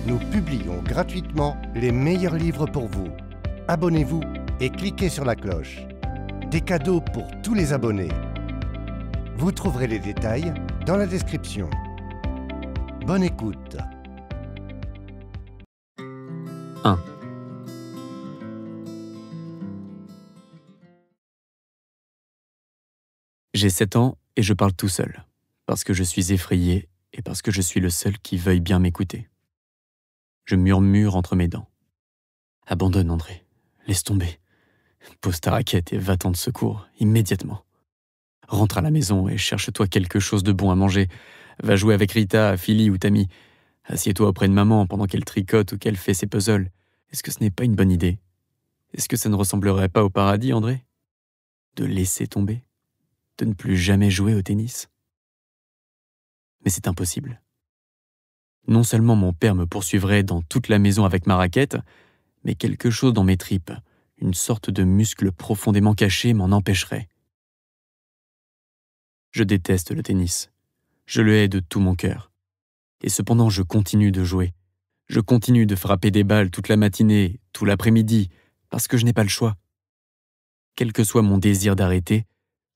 nous publions gratuitement les meilleurs livres pour vous. Abonnez-vous et cliquez sur la cloche. Des cadeaux pour tous les abonnés. Vous trouverez les détails dans la description. Bonne écoute. 1. J'ai 7 ans et je parle tout seul, parce que je suis effrayé et parce que je suis le seul qui veuille bien m'écouter. Je murmure entre mes dents. Abandonne, André. Laisse tomber. Pose ta raquette et va-t'en de secours, immédiatement. Rentre à la maison et cherche-toi quelque chose de bon à manger. Va jouer avec Rita, Philly ou Tammy. Assieds-toi auprès de maman pendant qu'elle tricote ou qu'elle fait ses puzzles. Est-ce que ce n'est pas une bonne idée? Est-ce que ça ne ressemblerait pas au paradis, André? De laisser tomber? De ne plus jamais jouer au tennis? Mais c'est impossible. Non seulement mon père me poursuivrait dans toute la maison avec ma raquette, mais quelque chose dans mes tripes, une sorte de muscle profondément caché, m'en empêcherait. Je déteste le tennis. Je le hais de tout mon cœur. Et cependant, je continue de jouer. Je continue de frapper des balles toute la matinée, tout l'après-midi, parce que je n'ai pas le choix. Quel que soit mon désir d'arrêter,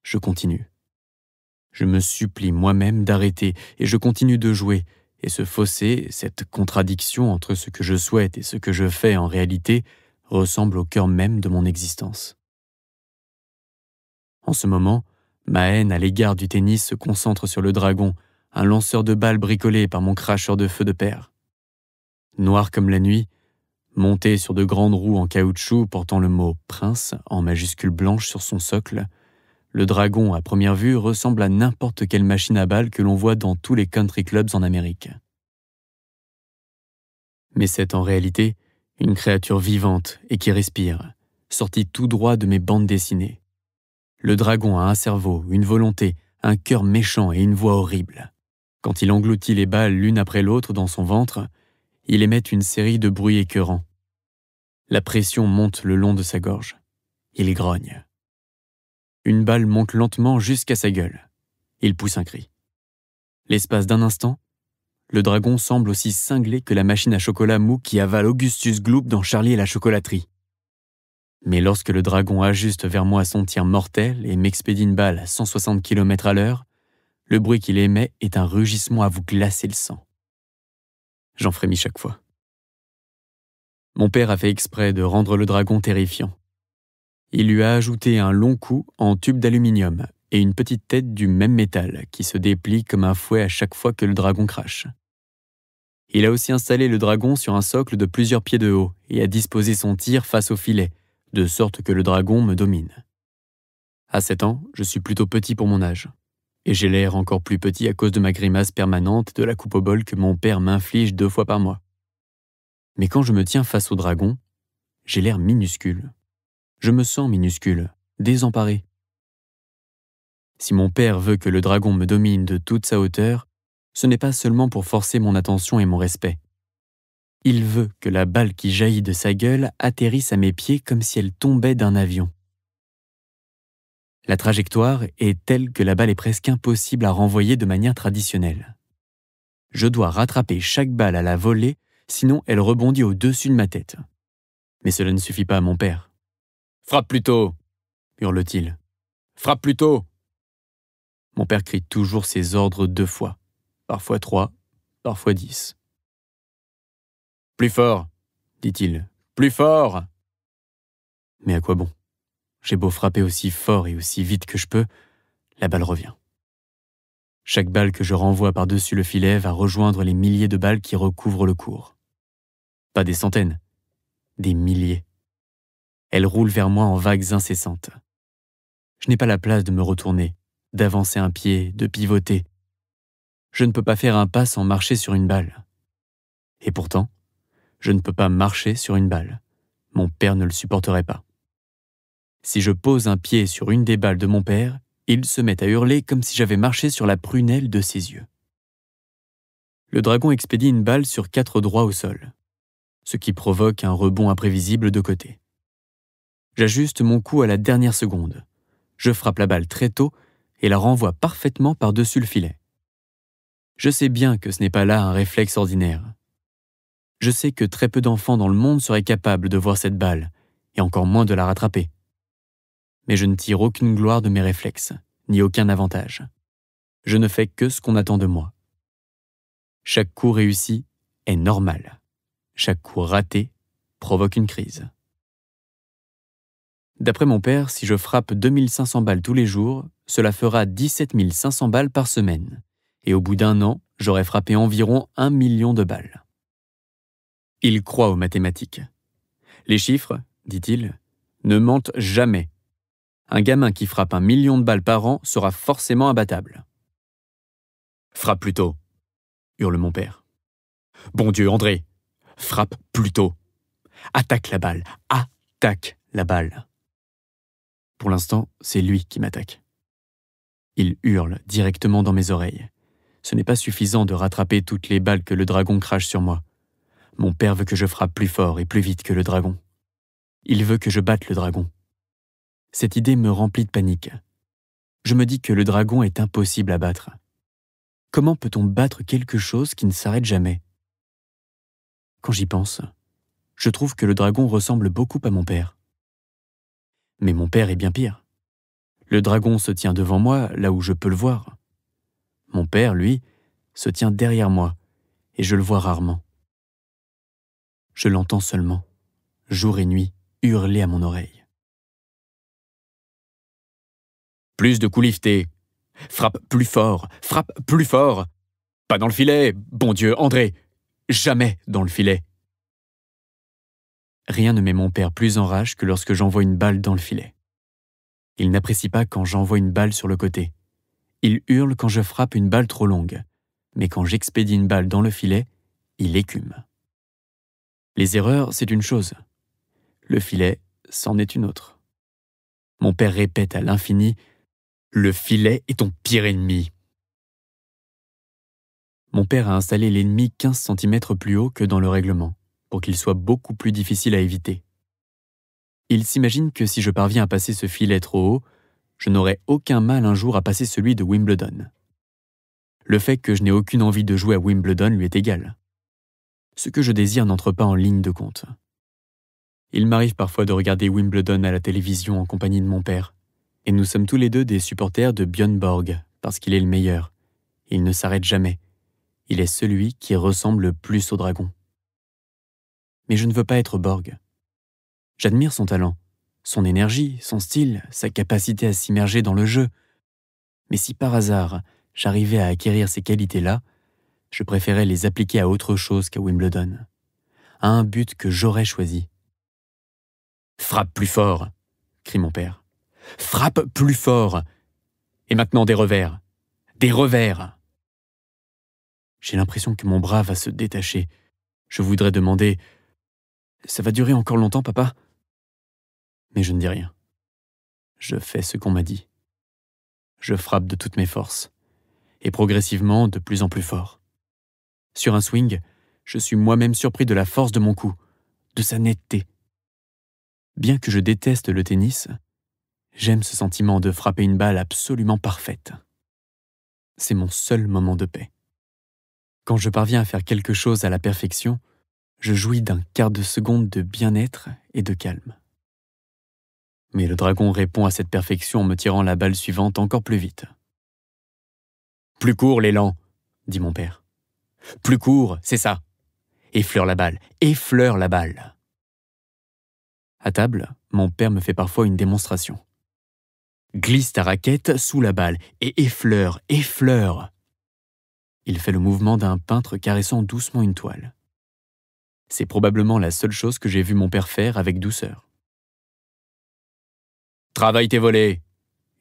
je continue. Je me supplie moi-même d'arrêter et je continue de jouer. Et ce fossé, cette contradiction entre ce que je souhaite et ce que je fais en réalité, ressemble au cœur même de mon existence. En ce moment, ma haine à l'égard du tennis se concentre sur le dragon, un lanceur de balles bricolé par mon cracheur de feu de père. Noir comme la nuit, monté sur de grandes roues en caoutchouc portant le mot « prince » en majuscule blanche sur son socle, le dragon, à première vue, ressemble à n'importe quelle machine à balles que l'on voit dans tous les country clubs en Amérique. Mais c'est en réalité une créature vivante et qui respire, sortie tout droit de mes bandes dessinées. Le dragon a un cerveau, une volonté, un cœur méchant et une voix horrible. Quand il engloutit les balles l'une après l'autre dans son ventre, il émet une série de bruits écœurants. La pression monte le long de sa gorge. Il grogne. Une balle monte lentement jusqu'à sa gueule. Il pousse un cri. L'espace d'un instant, le dragon semble aussi cinglé que la machine à chocolat mou qui avale Augustus Gloop dans Charlie et la chocolaterie. Mais lorsque le dragon ajuste vers moi son tir mortel et m'expédie une balle à 160 km/h, le bruit qu'il émet est un rugissement à vous glacer le sang. J'en frémis chaque fois. Mon père a fait exprès de rendre le dragon terrifiant. Il lui a ajouté un long cou en tube d'aluminium et une petite tête du même métal qui se déplie comme un fouet à chaque fois que le dragon crache. Il a aussi installé le dragon sur un socle de plusieurs pieds de haut et a disposé son tir face au filet, de sorte que le dragon me domine. À 7 ans, je suis plutôt petit pour mon âge. Et j'ai l'air encore plus petit à cause de ma grimace permanente de la coupe au bol que mon père m'inflige 2 fois par mois. Mais quand je me tiens face au dragon, j'ai l'air minuscule. Je me sens minuscule, désemparé. Si mon père veut que le dragon me domine de toute sa hauteur, ce n'est pas seulement pour forcer mon attention et mon respect. Il veut que la balle qui jaillit de sa gueule atterrisse à mes pieds comme si elle tombait d'un avion. La trajectoire est telle que la balle est presque impossible à renvoyer de manière traditionnelle. Je dois rattraper chaque balle à la volée, sinon elle rebondit au-dessus de ma tête. Mais cela ne suffit pas à mon père. « Frappe plus tôt !» hurle-t-il. « Frappe plus tôt !» Mon père crie toujours ses ordres 2 fois, parfois 3, parfois 10. « Plus fort !» dit-il. « Plus fort !» Mais à quoi bon? J'ai beau frapper aussi fort et aussi vite que je peux, la balle revient. Chaque balle que je renvoie par-dessus le filet va rejoindre les milliers de balles qui recouvrent le court. Pas des centaines, des milliers. Elles roulent vers moi en vagues incessantes. Je n'ai pas la place de me retourner, d'avancer un pied, de pivoter. Je ne peux pas faire un pas sans marcher sur une balle. Et pourtant, je ne peux pas marcher sur une balle. Mon père ne le supporterait pas. Si je pose un pied sur une des balles de mon père, il se met à hurler comme si j'avais marché sur la prunelle de ses yeux. Le dragon expédie une balle sur 4 droits au sol, ce qui provoque un rebond imprévisible de côté. J'ajuste mon coup à la dernière seconde. Je frappe la balle très tôt et la renvoie parfaitement par-dessus le filet. Je sais bien que ce n'est pas là un réflexe ordinaire. Je sais que très peu d'enfants dans le monde seraient capables de voir cette balle, et encore moins de la rattraper. Mais je ne tire aucune gloire de mes réflexes, ni aucun avantage. Je ne fais que ce qu'on attend de moi. Chaque coup réussi est normal. Chaque coup raté provoque une crise. D'après mon père, si je frappe 2500 balles tous les jours, cela fera 17 500 balles par semaine. Et au bout d'un an, j'aurai frappé environ 1 million de balles. Il croit aux mathématiques. Les chiffres, dit-il, ne mentent jamais. Un gamin qui frappe 1 million de balles par an sera forcément imbattable. « Frappe plus tôt !» hurle mon père. « Bon Dieu, André, frappe plus tôt ! Attaque la balle, attaque la balle !» Pour l'instant, c'est lui qui m'attaque. Il hurle directement dans mes oreilles. Ce n'est pas suffisant de rattraper toutes les balles que le dragon crache sur moi. Mon père veut que je frappe plus fort et plus vite que le dragon. Il veut que je batte le dragon. Cette idée me remplit de panique. Je me dis que le dragon est impossible à battre. Comment peut-on battre quelque chose qui ne s'arrête jamais? Quand j'y pense, je trouve que le dragon ressemble beaucoup à mon père. Mais mon père est bien pire. Le dragon se tient devant moi, là où je peux le voir. Mon père, lui, se tient derrière moi, et je le vois rarement. Je l'entends seulement, jour et nuit, hurler à mon oreille. Plus de coups liftés. Frappe plus fort, frappe plus fort. Pas dans le filet, bon Dieu, André. Jamais dans le filet. Rien ne met mon père plus en rage que lorsque j'envoie une balle dans le filet. Il n'apprécie pas quand j'envoie une balle sur le côté. Il hurle quand je frappe une balle trop longue. Mais quand j'expédie une balle dans le filet, il écume. Les erreurs, c'est une chose. Le filet, c'en est une autre. Mon père répète à l'infini « Le filet est ton pire ennemi ». Mon père a installé l'ennemi 15 cm plus haut que dans le règlement, pour qu'il soit beaucoup plus difficile à éviter. Il s'imagine que si je parviens à passer ce filet trop haut, je n'aurai aucun mal un jour à passer celui de Wimbledon. Le fait que je n'ai aucune envie de jouer à Wimbledon lui est égal. Ce que je désire n'entre pas en ligne de compte. Il m'arrive parfois de regarder Wimbledon à la télévision en compagnie de mon père, et nous sommes tous les deux des supporters de Björn Borg, parce qu'il est le meilleur. Il ne s'arrête jamais. Il est celui qui ressemble le plus au dragon. Mais je ne veux pas être Borg. J'admire son talent, son énergie, son style, sa capacité à s'immerger dans le jeu. Mais si par hasard, j'arrivais à acquérir ces qualités-là, je préférais les appliquer à autre chose qu'à Wimbledon, à un but que j'aurais choisi. « Frappe plus fort !» crie mon père. « Frappe plus fort ! Et maintenant des revers ! Des revers !» J'ai l'impression que mon bras va se détacher. Je voudrais demander « Ça va durer encore longtemps, papa ?» Mais je ne dis rien. Je fais ce qu'on m'a dit. Je frappe de toutes mes forces, et progressivement de plus en plus fort. Sur un swing, je suis moi-même surpris de la force de mon coup, de sa netteté. Bien que je déteste le tennis, j'aime ce sentiment de frapper une balle absolument parfaite. C'est mon seul moment de paix. Quand je parviens à faire quelque chose à la perfection, je jouis d'un quart de seconde de bien-être et de calme. Mais le dragon répond à cette perfection en me tirant la balle suivante encore plus vite. « Plus court, l'élan !» dit mon père. « Plus court, c'est ça. Effleure la balle, effleure la balle. » À table, mon père me fait parfois une démonstration. « Glisse ta raquette sous la balle et effleure, effleure !» Il fait le mouvement d'un peintre caressant doucement une toile. C'est probablement la seule chose que j'ai vu mon père faire avec douceur. « Travaille tes volets !»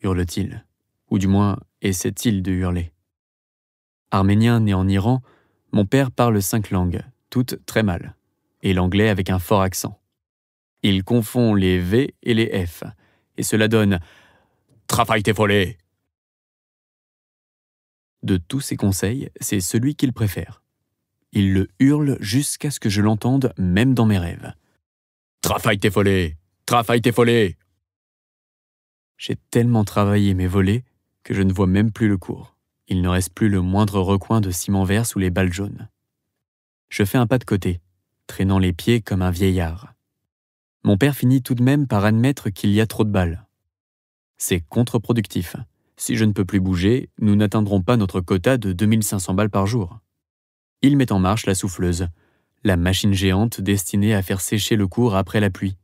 hurle-t-il, ou du moins essaie-t-il de hurler. Arménien né en Iran, mon père parle 5 langues, toutes très mal, et l'anglais avec un fort accent. Il confond les V et les F, et cela donne « Travaille tes volets !» De tous ses conseils, c'est celui qu'il préfère. Il le hurle jusqu'à ce que je l'entende même dans mes rêves. « Travaille tes volets ! Travaille tes volets !» J'ai tellement travaillé mes volets que je ne vois même plus le court. Il ne reste plus le moindre recoin de ciment vert sous les balles jaunes. Je fais un pas de côté. traînant les pieds comme un vieillard. Mon père finit tout de même par admettre qu'il y a trop de balles. C'est contre-productif. Si je ne peux plus bouger, nous n'atteindrons pas notre quota de 2500 balles par jour. Il met en marche la souffleuse, la machine géante destinée à faire sécher le cours après la pluie.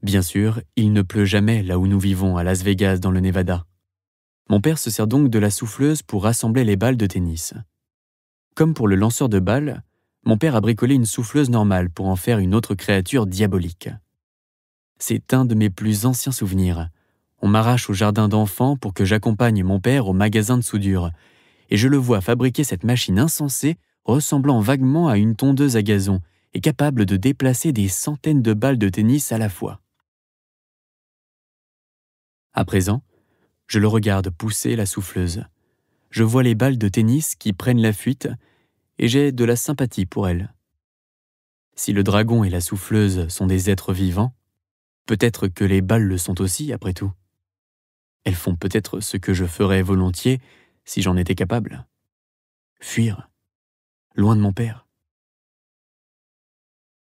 Bien sûr, il ne pleut jamais là où nous vivons, à Las Vegas, dans le Nevada. Mon père se sert donc de la souffleuse pour rassembler les balles de tennis. Comme pour le lanceur de balles, mon père a bricolé une souffleuse normale pour en faire une autre créature diabolique. C'est un de mes plus anciens souvenirs. On m'arrache au jardin d'enfants pour que j'accompagne mon père au magasin de soudure, et je le vois fabriquer cette machine insensée ressemblant vaguement à une tondeuse à gazon et capable de déplacer des centaines de balles de tennis à la fois. À présent, je le regarde pousser la souffleuse. Je vois les balles de tennis qui prennent la fuite et j'ai de la sympathie pour elles. Si le dragon et la souffleuse sont des êtres vivants, peut-être que les balles le sont aussi, après tout. Elles font peut-être ce que je ferais volontiers si j'en étais capable. Fuir, loin de mon père.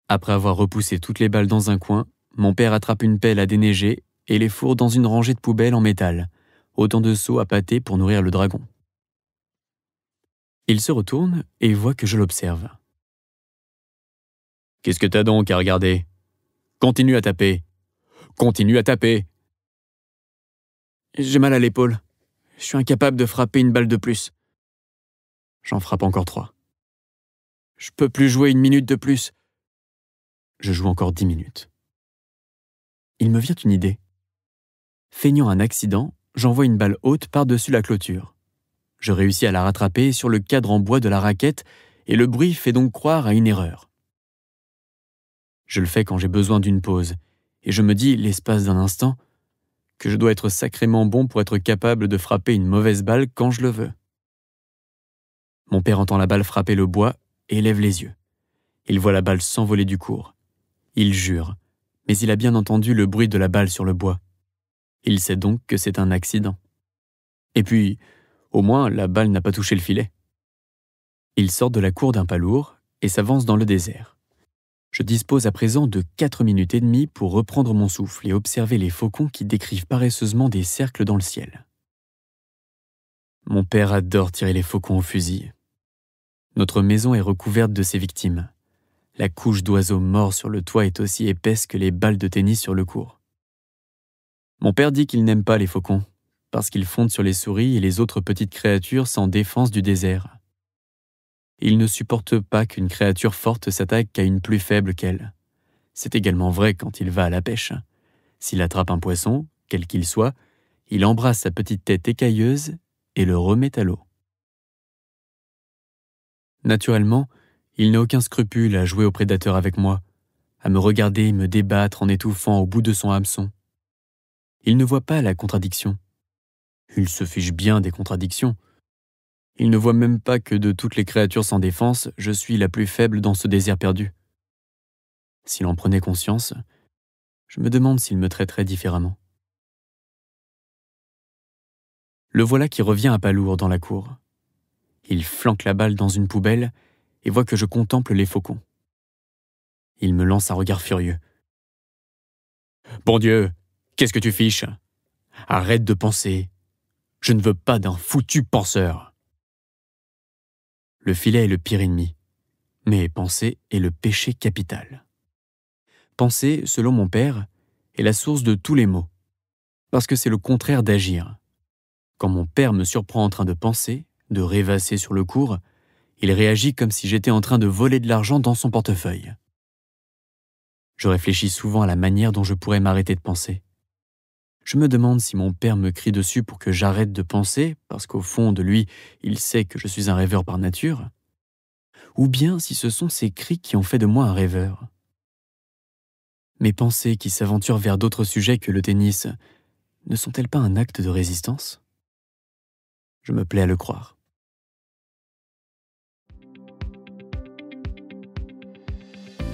Après avoir repoussé toutes les balles dans un coin, mon père attrape une pelle à déneiger et les fourre dans une rangée de poubelles en métal, autant de seaux à pâté pour nourrir le dragon. Il se retourne et voit que je l'observe. « Qu'est-ce que t'as donc à regarder ? Continue à taper. Continue à taper. » J'ai mal à l'épaule. Je suis incapable de frapper une balle de plus. J'en frappe encore 3. Je peux plus jouer 1 minute de plus. Je joue encore 10 minutes. Il me vient une idée. Feignant un accident, j'envoie une balle haute par-dessus la clôture. Je réussis à la rattraper sur le cadre en bois de la raquette et le bruit fait donc croire à une erreur. Je le fais quand j'ai besoin d'une pause et je me dis, l'espace d'un instant, que je dois être sacrément bon pour être capable de frapper une mauvaise balle quand je le veux. Mon père entend la balle frapper le bois et lève les yeux. Il voit la balle s'envoler du cours. Il jure, mais il a bien entendu le bruit de la balle sur le bois. Il sait donc que c'est un accident. Et puis, au moins, la balle n'a pas touché le filet. Il sort de la cour d'un pas lourd et s'avance dans le désert. Je dispose à présent de 4 minutes et demie pour reprendre mon souffle et observer les faucons qui décrivent paresseusement des cercles dans le ciel. Mon père adore tirer les faucons au fusil. Notre maison est recouverte de ses victimes. La couche d'oiseaux morts sur le toit est aussi épaisse que les balles de tennis sur le cours. Mon père dit qu'il n'aime pas les faucons, parce qu'ils fondent sur les souris et les autres petites créatures sans défense du désert. Il ne supporte pas qu'une créature forte s'attaque à une plus faible qu'elle. C'est également vrai quand il va à la pêche. S'il attrape un poisson, quel qu'il soit, il embrasse sa petite tête écailleuse et le remet à l'eau. Naturellement, il n'a aucun scrupule à jouer au prédateur avec moi, à me regarder me débattre en étouffant au bout de son hameçon. Il ne voit pas la contradiction. Il se fiche bien des contradictions. Il ne voit même pas que de toutes les créatures sans défense, je suis la plus faible dans ce désert perdu. S'il en prenait conscience, je me demande s'il me traiterait différemment. Le voilà qui revient à pas lourd dans la cour. Il flanque la balle dans une poubelle et voit que je contemple les faucons. Il me lance un regard furieux. « Bon Dieu, qu'est-ce que tu fiches ? Arrête de penser. Je ne veux pas d'un foutu penseur. » Le filet est le pire ennemi, mais penser est le péché capital. Penser, selon mon père, est la source de tous les maux, parce que c'est le contraire d'agir. Quand mon père me surprend en train de penser, de rêvasser sur le cours, il réagit comme si j'étais en train de voler de l'argent dans son portefeuille. Je réfléchis souvent à la manière dont je pourrais m'arrêter de penser. Je me demande si mon père me crie dessus pour que j'arrête de penser, parce qu'au fond de lui, il sait que je suis un rêveur par nature, ou bien si ce sont ces cris qui ont fait de moi un rêveur. Mes pensées qui s'aventurent vers d'autres sujets que le tennis, ne sont-elles pas un acte de résistance ? Je me plais à le croire.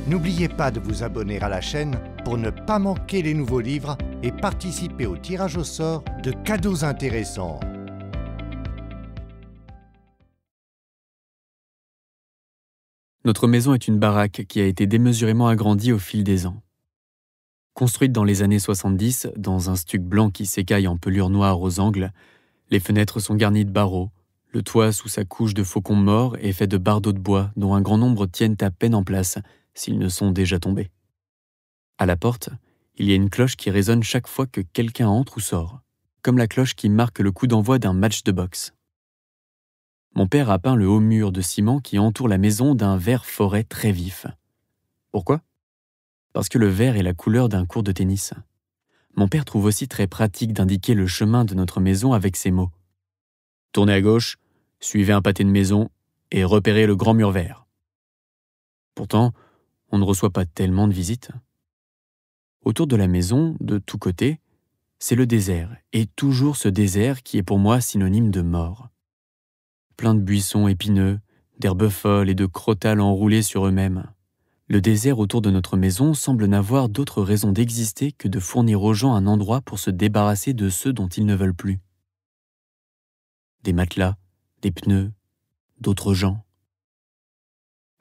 N'oubliez pas de vous abonner à la chaîne pour ne pas manquer les nouveaux livres et participer au tirage au sort de cadeaux intéressants. Notre maison est une baraque qui a été démesurément agrandie au fil des ans. Construite dans les années 70, dans un stuc blanc qui s'écaille en pelure noire aux angles, les fenêtres sont garnies de barreaux, le toit sous sa couche de faucons morts est fait de bardeaux de bois dont un grand nombre tiennent à peine en place, s'ils ne sont déjà tombés. À la porte, il y a une cloche qui résonne chaque fois que quelqu'un entre ou sort, comme la cloche qui marque le coup d'envoi d'un match de boxe. Mon père a peint le haut mur de ciment qui entoure la maison d'un vert forêt très vif. Pourquoi ? Parce que le vert est la couleur d'un court de tennis. Mon père trouve aussi très pratique d'indiquer le chemin de notre maison avec ces mots. Tournez à gauche, suivez un pâté de maison et repérez le grand mur vert. Pourtant, on ne reçoit pas tellement de visites. Autour de la maison, de tous côtés, c'est le désert, et toujours ce désert qui est pour moi synonyme de mort. Plein de buissons épineux, d'herbes folles et de crotales enroulées sur eux-mêmes. Le désert autour de notre maison semble n'avoir d'autre raison d'exister que de fournir aux gens un endroit pour se débarrasser de ceux dont ils ne veulent plus. Des matelas, des pneus, d'autres gens.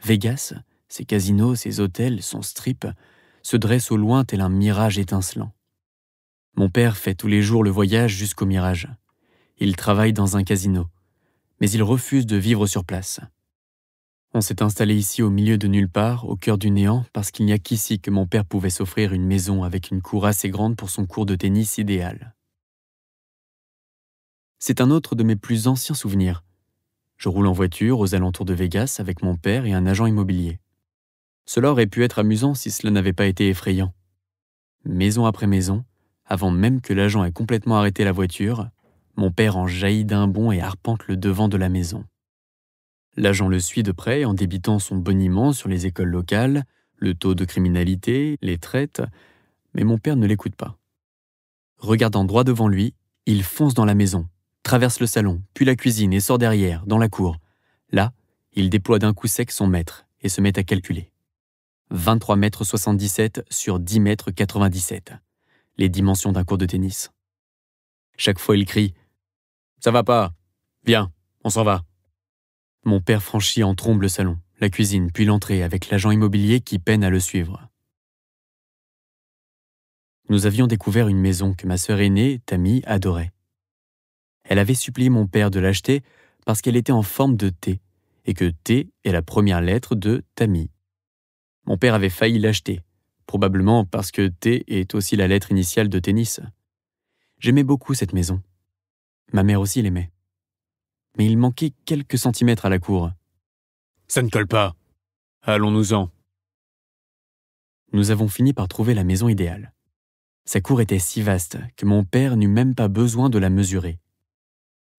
Vegas, ses casinos, ses hôtels, son strip, se dressent au loin tel un mirage étincelant. Mon père fait tous les jours le voyage jusqu'au mirage. Il travaille dans un casino, mais il refuse de vivre sur place. On s'est installé ici au milieu de nulle part, au cœur du néant, parce qu'il n'y a qu'ici que mon père pouvait s'offrir une maison avec une cour assez grande pour son cours de tennis idéal. C'est un autre de mes plus anciens souvenirs. Je roule en voiture aux alentours de Vegas avec mon père et un agent immobilier. Cela aurait pu être amusant si cela n'avait pas été effrayant. Maison après maison, avant même que l'agent ait complètement arrêté la voiture, mon père en jaillit d'un bond et arpente le devant de la maison. L'agent le suit de près en débitant son boniment sur les écoles locales, le taux de criminalité, les traites, mais mon père ne l'écoute pas. Regardant droit devant lui, il fonce dans la maison, traverse le salon, puis la cuisine et sort derrière, dans la cour. Là, il déploie d'un coup sec son mètre et se met à calculer. 23,77 m sur 10,97 m. Les dimensions d'un court de tennis. Chaque fois, il crie « Ça va pas. Viens, on s'en va. » Mon père franchit en trombe le salon, la cuisine, puis l'entrée avec l'agent immobilier qui peine à le suivre. Nous avions découvert une maison que ma sœur aînée, Tammy, adorait. Elle avait supplié mon père de l'acheter parce qu'elle était en forme de T, et que T est la première lettre de Tammy. Mon père avait failli l'acheter, probablement parce que T est aussi la lettre initiale de tennis. J'aimais beaucoup cette maison. Ma mère aussi l'aimait. Mais il manquait quelques centimètres à la cour. « Ça ne colle pas. Allons-nous-en. » Nous avons fini par trouver la maison idéale. Sa cour était si vaste que mon père n'eut même pas besoin de la mesurer.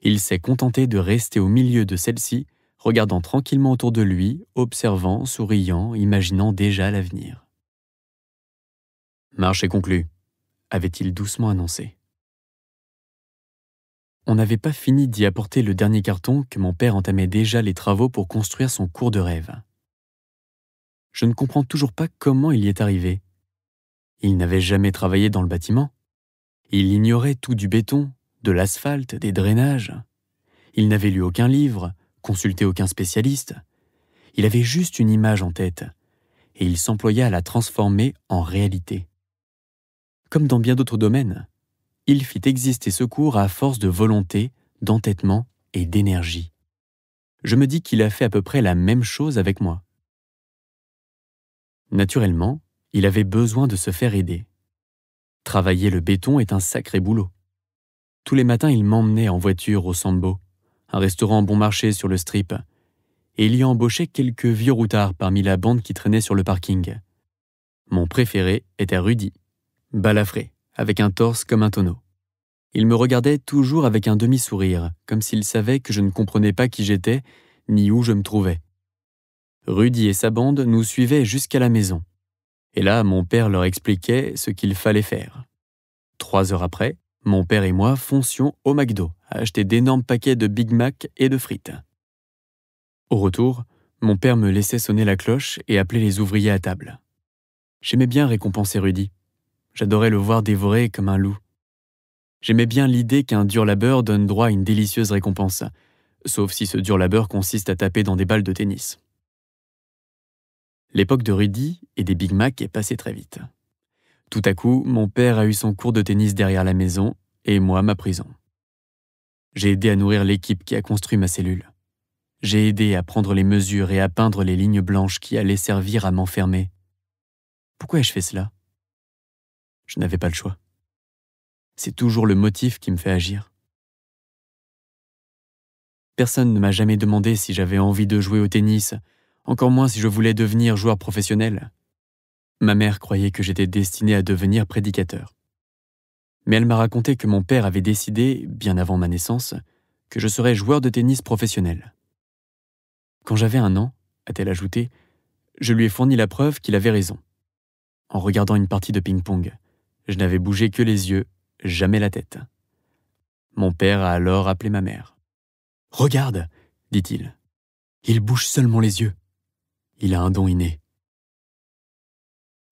Il s'est contenté de rester au milieu de celle-ci, regardant tranquillement autour de lui, observant, souriant, imaginant déjà l'avenir. « Marché conclu », avait-il doucement annoncé. On n'avait pas fini d'y apporter le dernier carton que mon père entamait déjà les travaux pour construire son cours de rêve. Je ne comprends toujours pas comment il y est arrivé. Il n'avait jamais travaillé dans le bâtiment. Il ignorait tout du béton, de l'asphalte, des drainages. Il n'avait lu aucun livre, consulté aucun spécialiste. Il avait juste une image en tête, et il s'employait à la transformer en réalité. Comme dans bien d'autres domaines, il fit exister ce cours à force de volonté, d'entêtement et d'énergie. Je me dis qu'il a fait à peu près la même chose avec moi. Naturellement, il avait besoin de se faire aider. Travailler le béton est un sacré boulot. Tous les matins, il m'emmenait en voiture au Sambo, un restaurant bon marché sur le strip, et il y embauchait quelques vieux routards parmi la bande qui traînait sur le parking. Mon préféré était Rudy, balafré, avec un torse comme un tonneau. Il me regardait toujours avec un demi-sourire, comme s'il savait que je ne comprenais pas qui j'étais, ni où je me trouvais. Rudy et sa bande nous suivaient jusqu'à la maison. Et là, mon père leur expliquait ce qu'il fallait faire. 3 heures après, mon père et moi foncions au McDo à acheter d'énormes paquets de Big Mac et de frites. Au retour, mon père me laissait sonner la cloche et appeler les ouvriers à table. J'aimais bien récompenser Rudy. J'adorais le voir dévorer comme un loup. J'aimais bien l'idée qu'un dur labeur donne droit à une délicieuse récompense, sauf si ce dur labeur consiste à taper dans des balles de tennis. L'époque de Rudy et des Big Mac est passée très vite. Tout à coup, mon père a eu son cours de tennis derrière la maison et moi ma prison. J'ai aidé à nourrir l'équipe qui a construit ma cellule. J'ai aidé à prendre les mesures et à peindre les lignes blanches qui allaient servir à m'enfermer. Pourquoi ai-je fait cela? Je n'avais pas le choix. C'est toujours le motif qui me fait agir. Personne ne m'a jamais demandé si j'avais envie de jouer au tennis, encore moins si je voulais devenir joueur professionnel. Ma mère croyait que j'étais destiné à devenir prédicateur. Mais elle m'a raconté que mon père avait décidé, bien avant ma naissance, que je serais joueur de tennis professionnel. Quand j'avais 1 an, a-t-elle ajouté, je lui ai fourni la preuve qu'il avait raison. En regardant une partie de ping-pong, je n'avais bougé que les yeux, jamais la tête. Mon père a alors appelé ma mère. « Regarde !» dit-il. « Il bouge seulement les yeux. Il a un don inné. »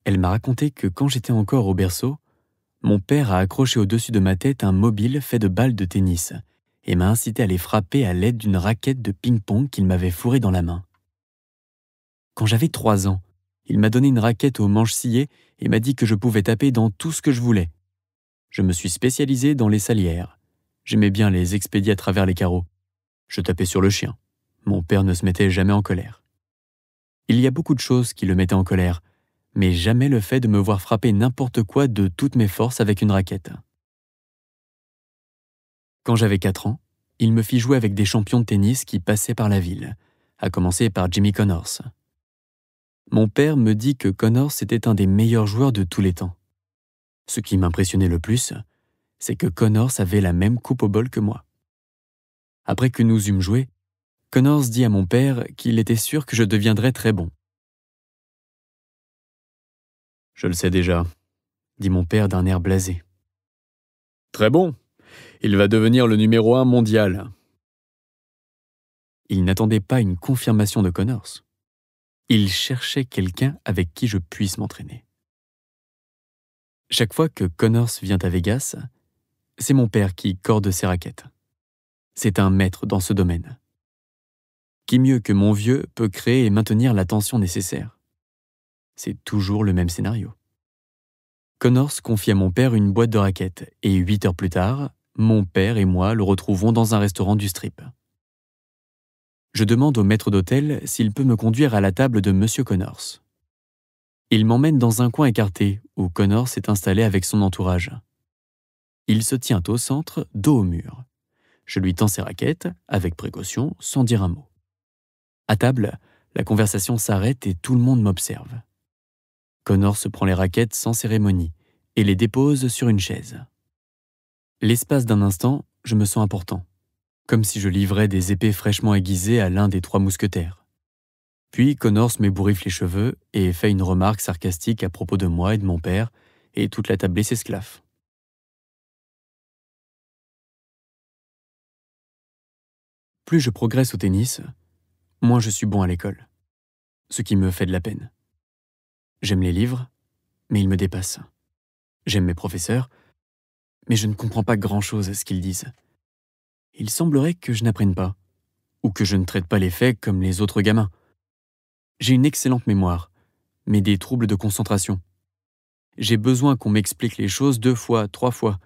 Elle m'a raconté que quand j'étais encore au berceau, mon père a accroché au-dessus de ma tête un mobile fait de balles de tennis et m'a incité à les frapper à l'aide d'une raquette de ping-pong qu'il m'avait fourrée dans la main. Quand j'avais 3 ans, il m'a donné une raquette aux manches sciées et m'a dit que je pouvais taper dans tout ce que je voulais. Je me suis spécialisé dans les salières. J'aimais bien les expédier à travers les carreaux. Je tapais sur le chien. Mon père ne se mettait jamais en colère. Il y a beaucoup de choses qui le mettaient en colère, mais jamais le fait de me voir frapper n'importe quoi de toutes mes forces avec une raquette. Quand j'avais 4 ans, il me fit jouer avec des champions de tennis qui passaient par la ville, à commencer par Jimmy Connors. Mon père me dit que Connors était un des meilleurs joueurs de tous les temps. Ce qui m'impressionnait le plus, c'est que Connors avait la même coupe au bol que moi. Après que nous eûmes joué, Connors dit à mon père qu'il était sûr que je deviendrais très bon. « Je le sais déjà », dit mon père d'un air blasé. « Très bon. Il va devenir le numéro 1 mondial. » Il n'attendait pas une confirmation de Connors. Il cherchait quelqu'un avec qui je puisse m'entraîner. Chaque fois que Connors vient à Vegas, c'est mon père qui corde ses raquettes. C'est un maître dans ce domaine. Qui mieux que mon vieux peut créer et maintenir la tension nécessaire? C'est toujours le même scénario. Connors confie à mon père une boîte de raquettes et 8 heures plus tard, mon père et moi le retrouvons dans un restaurant du Strip. Je demande au maître d'hôtel s'il peut me conduire à la table de Monsieur Connors. Il m'emmène dans un coin écarté où Connors s'est installé avec son entourage. Il se tient au centre, dos au mur. Je lui tends ses raquettes, avec précaution, sans dire un mot. À table, la conversation s'arrête et tout le monde m'observe. Connors se prend les raquettes sans cérémonie et les dépose sur une chaise. L'espace d'un instant, je me sens important, comme si je livrais des épées fraîchement aiguisées à l'un des 3 mousquetaires. Puis Connors m'ébouriffe les cheveux et fait une remarque sarcastique à propos de moi et de mon père, et toute la tablée s'esclaffe. Plus je progresse au tennis, moins je suis bon à l'école, ce qui me fait de la peine. J'aime les livres, mais ils me dépassent. J'aime mes professeurs, mais je ne comprends pas grand-chose à ce qu'ils disent. Il semblerait que je n'apprenne pas, ou que je ne traite pas les faits comme les autres gamins. J'ai une excellente mémoire, mais des troubles de concentration. J'ai besoin qu'on m'explique les choses 2 fois, 3 fois.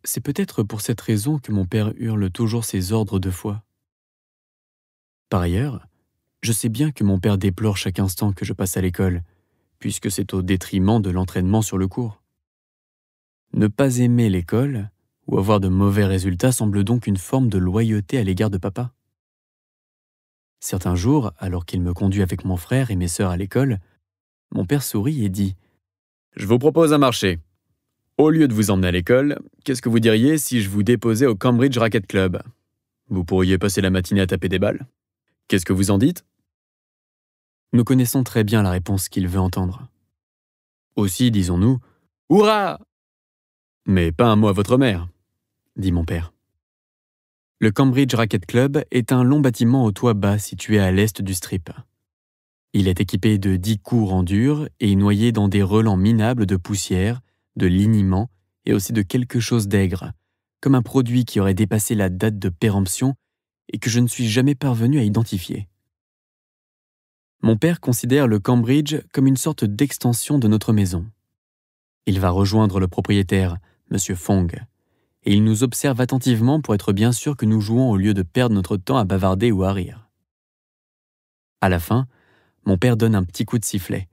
C'est peut-être pour cette raison que mon père hurle toujours ses ordres 2 fois. Par ailleurs, je sais bien que mon père déplore chaque instant que je passe à l'école, puisque c'est au détriment de l'entraînement sur le cours. Ne pas aimer l'école ou avoir de mauvais résultats semble donc une forme de loyauté à l'égard de papa. Certains jours, alors qu'il me conduit avec mon frère et mes sœurs à l'école, mon père sourit et dit « Je vous propose un marché. Au lieu de vous emmener à l'école, qu'est-ce que vous diriez si je vous déposais au Cambridge Racquet Club? Vous pourriez passer la matinée à taper des balles. Qu'est-ce que vous en dites ?» Nous connaissons très bien la réponse qu'il veut entendre. Aussi, disons-nous « Hurrah !» Mais pas un mot à votre mère, dit mon père. Le Cambridge Racquet Club est un long bâtiment au toit bas situé à l'est du Strip. Il est équipé de 10 cours en dur et noyé dans des relents minables de poussière, de liniment et aussi de quelque chose d'aigre, comme un produit qui aurait dépassé la date de péremption et que je ne suis jamais parvenu à identifier. Mon père considère le Cambridge comme une sorte d'extension de notre maison. Il va rejoindre le propriétaire, M. Fong, et il nous observe attentivement pour être bien sûr que nous jouons au lieu de perdre notre temps à bavarder ou à rire. À la fin, mon père donne un petit coup de sifflet,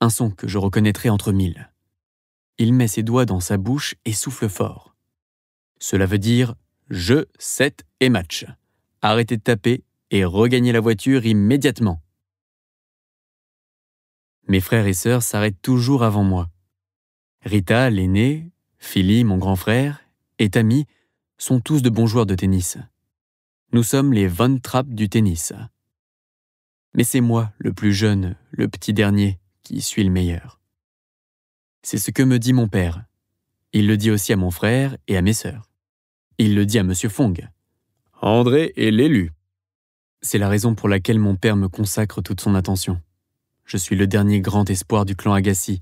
un son que je reconnaîtrai entre mille. Il met ses doigts dans sa bouche et souffle fort. Cela veut dire « jeu, set et match ». Arrêtez de taper et regagnez la voiture immédiatement. Mes frères et sœurs s'arrêtent toujours avant moi. Rita, l'aînée, Philly, mon grand frère, et Tammy sont tous de bons joueurs de tennis. Nous sommes les Von Trapp du tennis. Mais c'est moi, le plus jeune, le petit dernier, qui suis le meilleur. C'est ce que me dit mon père. Il le dit aussi à mon frère et à mes sœurs. Il le dit à M. Fong. André est l'élu. C'est la raison pour laquelle mon père me consacre toute son attention. Je suis le dernier grand espoir du clan Agassi.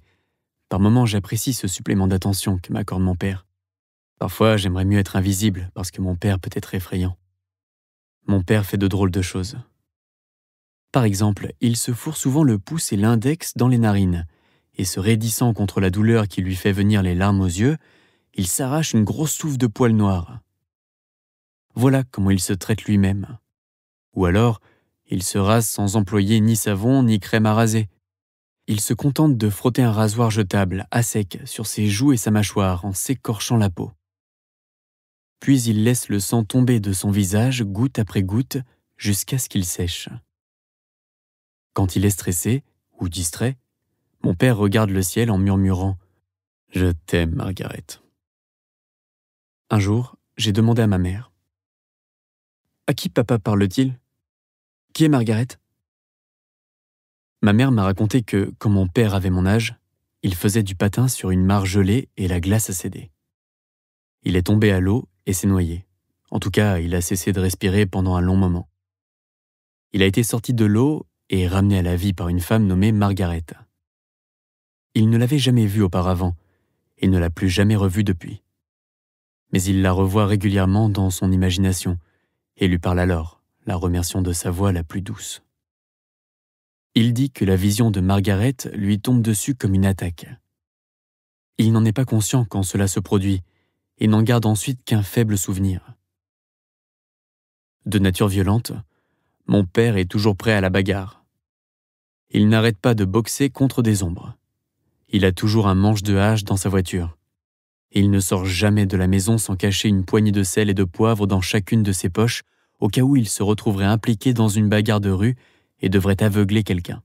Par moments, j'apprécie ce supplément d'attention que m'accorde mon père. Parfois, j'aimerais mieux être invisible parce que mon père peut être effrayant. Mon père fait de drôles de choses. Par exemple, il se fourre souvent le pouce et l'index dans les narines, et se raidissant contre la douleur qui lui fait venir les larmes aux yeux, il s'arrache une grosse touffe de poils noirs. Voilà comment il se traite lui-même. Ou alors, il se rase sans employer ni savon ni crème à raser. Il se contente de frotter un rasoir jetable à sec sur ses joues et sa mâchoire en s'écorchant la peau. Puis il laisse le sang tomber de son visage goutte après goutte jusqu'à ce qu'il sèche. Quand il est stressé ou distrait, mon père regarde le ciel en murmurant « Je t'aime, Margaret ». Un jour, j'ai demandé à ma mère « À qui papa parle-t-il ? Qui est Margaret ?» Ma mère m'a raconté que, quand mon père avait mon âge, il faisait du patin sur une mare gelée et la glace a cédé. Il est tombé à l'eau et s'est noyé. En tout cas, il a cessé de respirer pendant un long moment. Il a été sorti de l'eau et ramené à la vie par une femme nommée Margaret. Il ne l'avait jamais vue auparavant et ne l'a plus jamais revue depuis. Mais il la revoit régulièrement dans son imagination et lui parle alors, la remerciant de sa voix la plus douce. Il dit que la vision de Margaret lui tombe dessus comme une attaque. Il n'en est pas conscient quand cela se produit et n'en garde ensuite qu'un faible souvenir. De nature violente, mon père est toujours prêt à la bagarre. Il n'arrête pas de boxer contre des ombres. Il a toujours un manche de hache dans sa voiture. Il ne sort jamais de la maison sans cacher une poignée de sel et de poivre dans chacune de ses poches, au cas où il se retrouverait impliqué dans une bagarre de rue et devrait aveugler quelqu'un.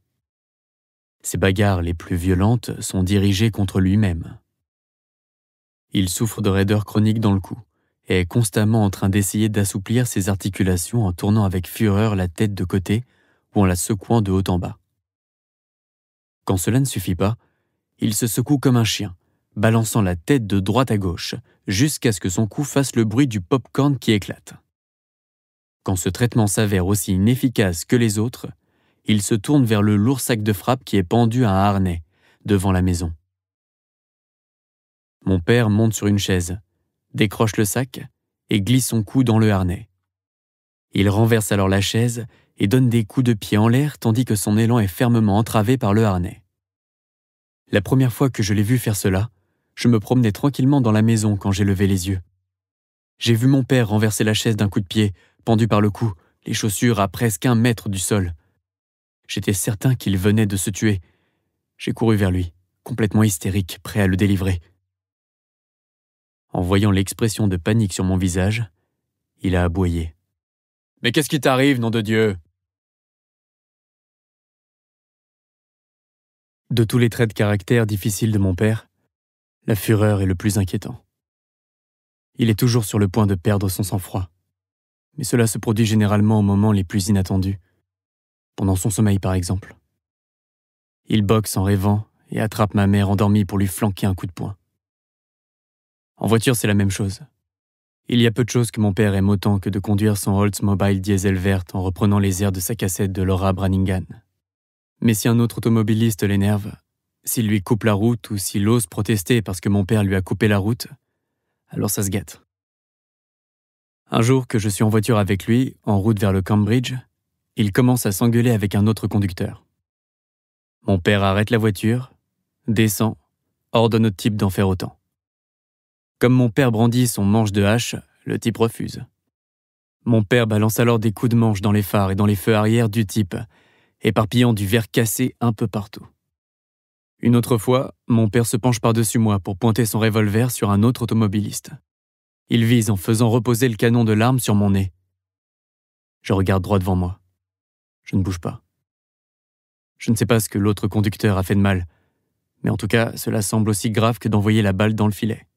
Ces bagarres les plus violentes sont dirigées contre lui-même. Il souffre de raideur chronique dans le cou et est constamment en train d'essayer d'assouplir ses articulations en tournant avec fureur la tête de côté ou en la secouant de haut en bas. Quand cela ne suffit pas, il se secoue comme un chien, balançant la tête de droite à gauche, jusqu'à ce que son cou fasse le bruit du pop-corn qui éclate. Quand ce traitement s'avère aussi inefficace que les autres, il se tourne vers le lourd sac de frappe qui est pendu à un harnais, devant la maison. Mon père monte sur une chaise, décroche le sac et glisse son cou dans le harnais. Il renverse alors la chaise et donne des coups de pied en l'air tandis que son élan est fermement entravé par le harnais. La première fois que je l'ai vu faire cela, je me promenais tranquillement dans la maison quand j'ai levé les yeux. J'ai vu mon père renverser la chaise d'un coup de pied, pendu par le cou, les chaussures à presque 1 mètre du sol. J'étais certain qu'il venait de se tuer. J'ai couru vers lui, complètement hystérique, prêt à le délivrer. En voyant l'expression de panique sur mon visage, il a aboyé. « Mais qu'est-ce qui t'arrive, nom de Dieu ?» De tous les traits de caractère difficiles de mon père, la fureur est le plus inquiétant. Il est toujours sur le point de perdre son sang-froid. Mais cela se produit généralement aux moments les plus inattendus. Pendant son sommeil, par exemple. Il boxe en rêvant et attrape ma mère endormie pour lui flanquer un coup de poing. En voiture, c'est la même chose. Il y a peu de choses que mon père aime autant que de conduire son Oldsmobile diesel verte en reprenant les airs de sa cassette de Laura Branigan. Mais si un autre automobiliste l'énerve, s'il lui coupe la route ou s'il ose protester parce que mon père lui a coupé la route, alors ça se gâte. Un jour que je suis en voiture avec lui, en route vers le Cambridge, il commence à s'engueuler avec un autre conducteur. Mon père arrête la voiture, descend, ordonne au type d'en faire autant. Comme mon père brandit son manche de hache, le type refuse. Mon père balance alors des coups de manche dans les phares et dans les feux arrière du type, éparpillant du verre cassé un peu partout. Une autre fois, mon père se penche par-dessus moi pour pointer son revolver sur un autre automobiliste. Il vise en faisant reposer le canon de l'arme sur mon nez. Je regarde droit devant moi. Je ne bouge pas. Je ne sais pas ce que l'autre conducteur a fait de mal, mais en tout cas, cela semble aussi grave que d'envoyer la balle dans le filet.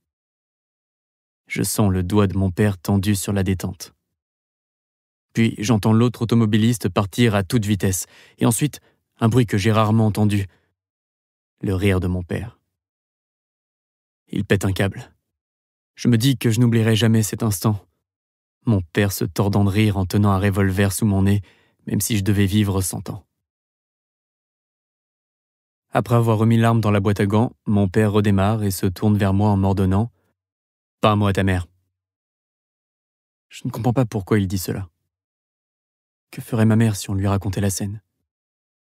Je sens le doigt de mon père tendu sur la détente. Puis j'entends l'autre automobiliste partir à toute vitesse, et ensuite, un bruit que j'ai rarement entendu. Le rire de mon père. Il pète un câble. Je me dis que je n'oublierai jamais cet instant. Mon père se tordant de rire en tenant un revolver sous mon nez, même si je devais vivre 100 ans. Après avoir remis l'arme dans la boîte à gants, mon père redémarre et se tourne vers moi en m'ordonnant « Pas un mot à ta mère ». Je ne comprends pas pourquoi il dit cela. Que ferait ma mère si on lui racontait la scène?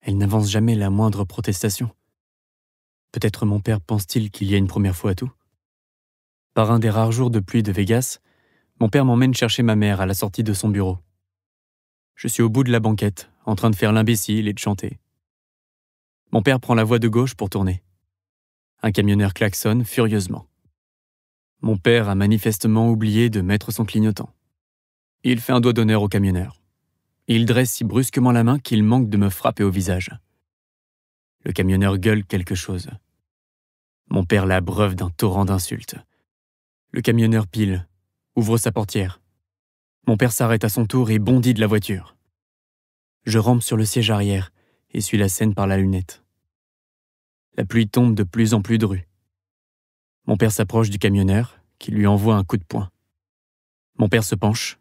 Elle n'avance jamais la moindre protestation. Peut-être mon père pense-t-il qu'il y a une première fois à tout? Par un des rares jours de pluie de Vegas, mon père m'emmène chercher ma mère à la sortie de son bureau. Je suis au bout de la banquette, en train de faire l'imbécile et de chanter. Mon père prend la voie de gauche pour tourner. Un camionneur klaxonne furieusement. Mon père a manifestement oublié de mettre son clignotant. Il fait un doigt d'honneur au camionneur. Il dresse si brusquement la main qu'il manque de me frapper au visage. Le camionneur gueule quelque chose. Mon père l'abreuve d'un torrent d'insultes. Le camionneur pile, ouvre sa portière. Mon père s'arrête à son tour et bondit de la voiture. Je rampe sur le siège arrière et suis la scène par la lunette. La pluie tombe de plus en plus drue. Mon père s'approche du camionneur, qui lui envoie un coup de poing. Mon père se penche,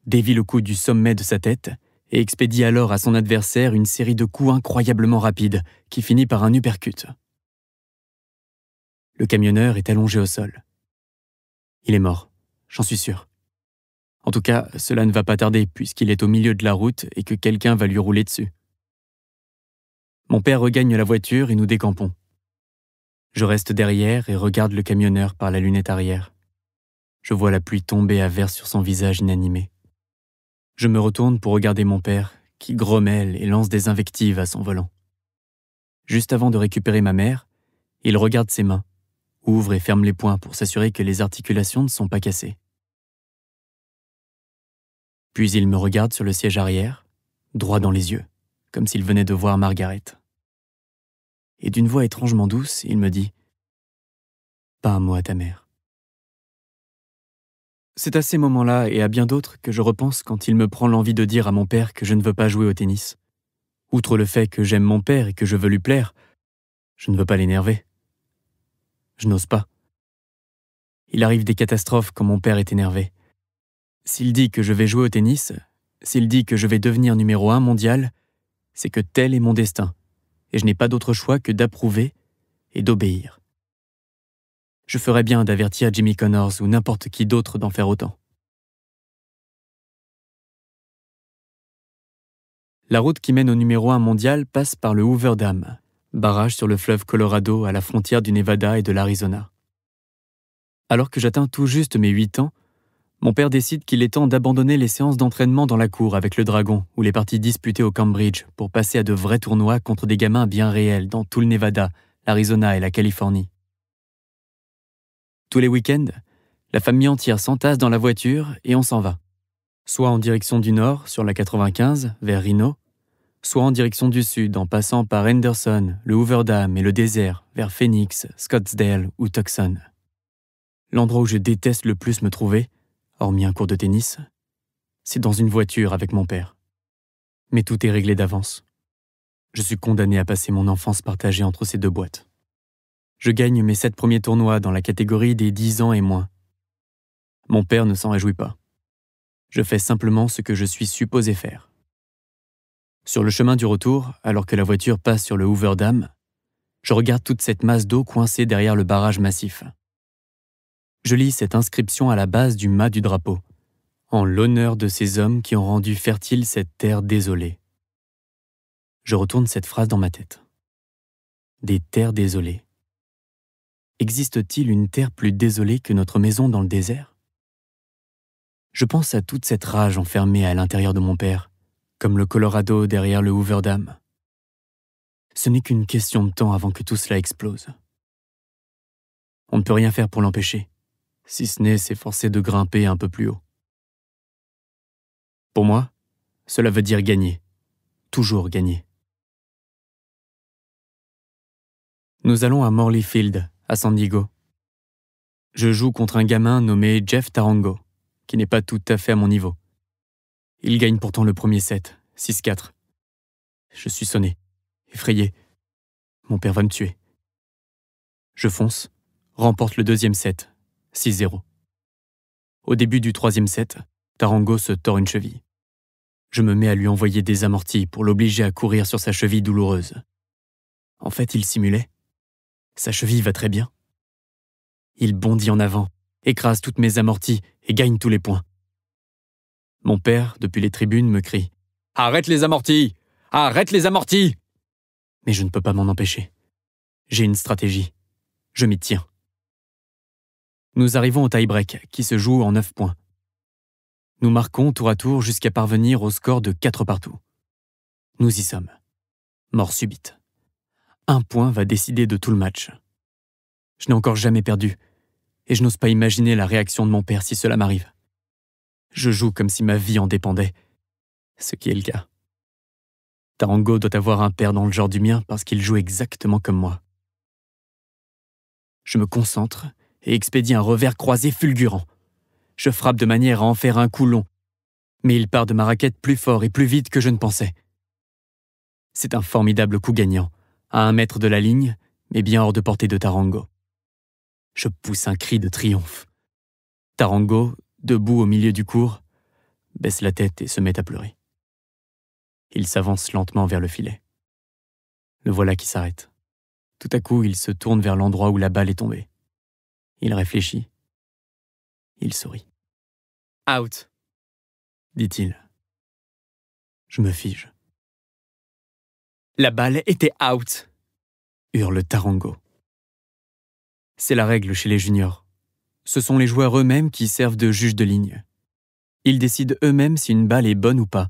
dévie le coup du sommet de sa tête et expédie alors à son adversaire une série de coups incroyablement rapides qui finit par un uppercut. Le camionneur est allongé au sol. Il est mort, j'en suis sûr. En tout cas, cela ne va pas tarder puisqu'il est au milieu de la route et que quelqu'un va lui rouler dessus. Mon père regagne la voiture et nous décampons. Je reste derrière et regarde le camionneur par la lunette arrière. Je vois la pluie tomber à verre sur son visage inanimé. Je me retourne pour regarder mon père, qui grommelle et lance des invectives à son volant. Juste avant de récupérer ma mère, il regarde ses mains, ouvre et ferme les poings pour s'assurer que les articulations ne sont pas cassées. Puis il me regarde sur le siège arrière, droit dans les yeux, comme s'il venait de voir Margaret. Et d'une voix étrangement douce, il me dit « Pas un mot à ta mère ». C'est à ces moments-là et à bien d'autres que je repense quand il me prend l'envie de dire à mon père que je ne veux pas jouer au tennis. Outre le fait que j'aime mon père et que je veux lui plaire, je ne veux pas l'énerver. Je n'ose pas. Il arrive des catastrophes quand mon père est énervé. S'il dit que je vais jouer au tennis, s'il dit que je vais devenir numéro 1 mondial, c'est que tel est mon destin, et je n'ai pas d'autre choix que d'approuver et d'obéir. Je ferais bien d'avertir Jimmy Connors ou n'importe qui d'autre d'en faire autant. La route qui mène au numéro 1 mondial passe par le Hoover Dam, barrage sur le fleuve Colorado à la frontière du Nevada et de l'Arizona. Alors que j'atteins tout juste mes 8 ans, mon père décide qu'il est temps d'abandonner les séances d'entraînement dans la cour avec le Dragon ou les parties disputées au Cambridge pour passer à de vrais tournois contre des gamins bien réels dans tout le Nevada, l'Arizona et la Californie. Tous les week-ends, la famille entière s'entasse dans la voiture et on s'en va. Soit en direction du nord, sur la 95, vers Reno, soit en direction du sud, en passant par Henderson, le Hoover Dam et le désert, vers Phoenix, Scottsdale ou Tucson. L'endroit où je déteste le plus me trouver, hormis un cours de tennis, c'est dans une voiture avec mon père. Mais tout est réglé d'avance. Je suis condamné à passer mon enfance partagée entre ces deux boîtes. Je gagne mes 7 premiers tournois dans la catégorie des 10 ans et moins. Mon père ne s'en réjouit pas. Je fais simplement ce que je suis supposé faire. Sur le chemin du retour, alors que la voiture passe sur le Hoover Dam, je regarde toute cette masse d'eau coincée derrière le barrage massif. Je lis cette inscription à la base du mât du drapeau, en l'honneur de ces hommes qui ont rendu fertile cette terre désolée. Je retourne cette phrase dans ma tête. des terres désolées. Existe-t-il une terre plus désolée que notre maison dans le désert? Je pense à toute cette rage enfermée à l'intérieur de mon père, comme le Colorado derrière le Hoover Dam. Ce n'est qu'une question de temps avant que tout cela explose. On ne peut rien faire pour l'empêcher, si ce n'est s'efforcer de grimper un peu plus haut. Pour moi, cela veut dire gagner, toujours gagner. Nous allons à Morley Field, à San Diego. Je joue contre un gamin nommé Jeff Tarango, qui n'est pas tout à fait à mon niveau. Il gagne pourtant le premier set, 6-4. Je suis sonné, effrayé. Mon père va me tuer. Je fonce, remporte le deuxième set, 6-0. Au début du troisième set, Tarango se tord une cheville. Je me mets à lui envoyer des amortis pour l'obliger à courir sur sa cheville douloureuse. En fait, il simulait. Sa cheville va très bien. Il bondit en avant, écrase toutes mes amortis et gagne tous les points. Mon père, depuis les tribunes, me crie « Arrête les amortis! Arrête les amortis !» Mais je ne peux pas m'en empêcher. J'ai une stratégie. Je m'y tiens. Nous arrivons au tie-break, qui se joue en 9 points. Nous marquons tour à tour jusqu'à parvenir au score de 4-partout. Nous y sommes. Mort subite. Un point va décider de tout le match. Je n'ai encore jamais perdu, et je n'ose pas imaginer la réaction de mon père si cela m'arrive. Je joue comme si ma vie en dépendait, ce qui est le cas. Tarango doit avoir un père dans le genre du mien parce qu'il joue exactement comme moi. Je me concentre et expédie un revers croisé fulgurant. Je frappe de manière à en faire un coup long, mais il part de ma raquette plus fort et plus vite que je ne pensais. C'est un formidable coup gagnant, à 1 mètre de la ligne, mais bien hors de portée de Tarango. Je pousse un cri de triomphe. Tarango, debout au milieu du court, baisse la tête et se met à pleurer. Il s'avance lentement vers le filet. Le voilà qui s'arrête. Tout à coup, il se tourne vers l'endroit où la balle est tombée. Il réfléchit. Il sourit. « Out !» dit-il. Je me fige. « La balle était out !» hurle Tarango. C'est la règle chez les juniors. Ce sont les joueurs eux-mêmes qui servent de juges de ligne. Ils décident eux-mêmes si une balle est bonne ou pas,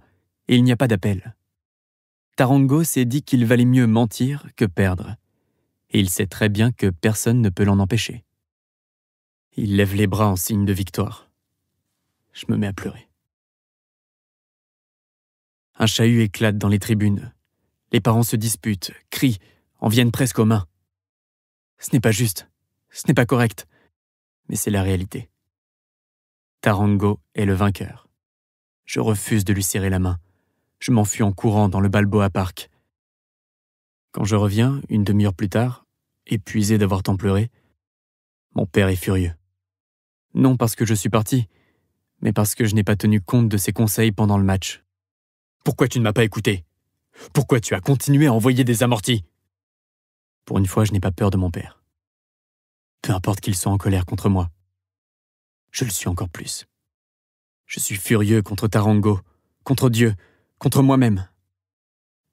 et il n'y a pas d'appel. Tarango s'est dit qu'il valait mieux mentir que perdre, et il sait très bien que personne ne peut l'en empêcher. Il lève les bras en signe de victoire. Je me mets à pleurer. Un chahut éclate dans les tribunes. Les parents se disputent, crient, en viennent presque aux mains. Ce n'est pas juste, ce n'est pas correct, mais c'est la réalité. Tarango est le vainqueur. Je refuse de lui serrer la main. Je m'enfuis en courant dans le Balboa Park. Quand je reviens, une demi-heure plus tard, épuisé d'avoir tant pleuré, mon père est furieux. Non parce que je suis parti, mais parce que je n'ai pas tenu compte de ses conseils pendant le match. « Pourquoi tu ne m'as pas écouté? Pourquoi tu as continué à envoyer des amortis ?» Pour une fois, je n'ai pas peur de mon père. Peu importe qu'il soit en colère contre moi. Je le suis encore plus. Je suis furieux contre Tarango, contre Dieu, contre moi-même.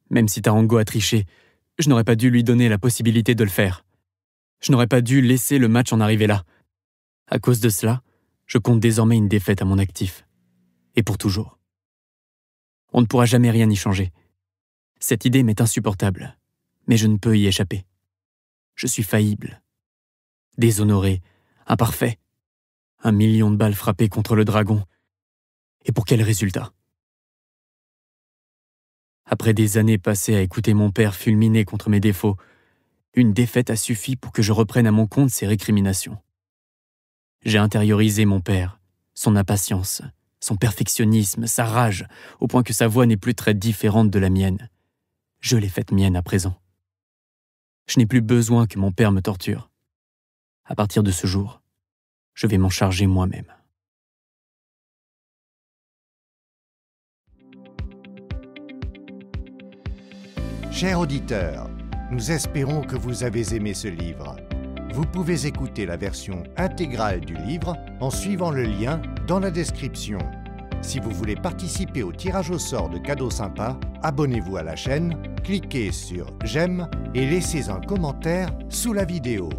Même si Tarango a triché, je n'aurais pas dû lui donner la possibilité de le faire. Je n'aurais pas dû laisser le match en arriver là. À cause de cela, je compte désormais une défaite à mon actif. Et pour toujours. On ne pourra jamais rien y changer. Cette idée m'est insupportable, mais je ne peux y échapper. Je suis faillible. Déshonoré, imparfait. 1 million de balles frappées contre le dragon. Et pour quel résultat? Après des années passées à écouter mon père fulminer contre mes défauts, une défaite a suffi pour que je reprenne à mon compte ses récriminations. J'ai intériorisé mon père, son impatience, son perfectionnisme, sa rage, au point que sa voix n'est plus très différente de la mienne. Je l'ai faite mienne à présent. Je n'ai plus besoin que mon père me torture. À partir de ce jour, je vais m'en charger moi-même. Chers auditeurs, nous espérons que vous avez aimé ce livre. Vous pouvez écouter la version intégrale du livre en suivant le lien dans la description. Si vous voulez participer au tirage au sort de cadeaux sympas, abonnez-vous à la chaîne, cliquez sur « J'aime » et laissez un commentaire sous la vidéo.